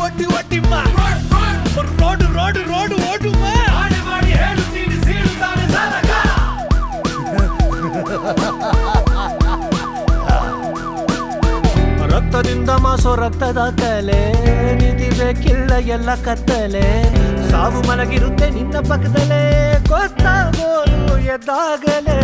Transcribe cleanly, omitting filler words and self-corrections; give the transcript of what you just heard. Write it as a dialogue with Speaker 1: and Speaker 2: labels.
Speaker 1: ಒಟ್ಟಿ ಒಟ್ಟಿಮ್ಮ road road road ಓಡುಮ್ಮ ರಕ್ತದಿಂದ Moscow ರಕ್ತದ ಕಲೆ ನಿಧಿ ಬೇಕಿಲ್ಲ ಎಲ್ಲ ಕತ್ತಲೆ ಸಾವು ಮಲಗಿರುತ್ತೆ ನಿನ್ನ ಪಕ್ಕದಲ್ಲೇ ಗೊತ್ತಾಗೋದು ಎದ್ದಾಗಲೇ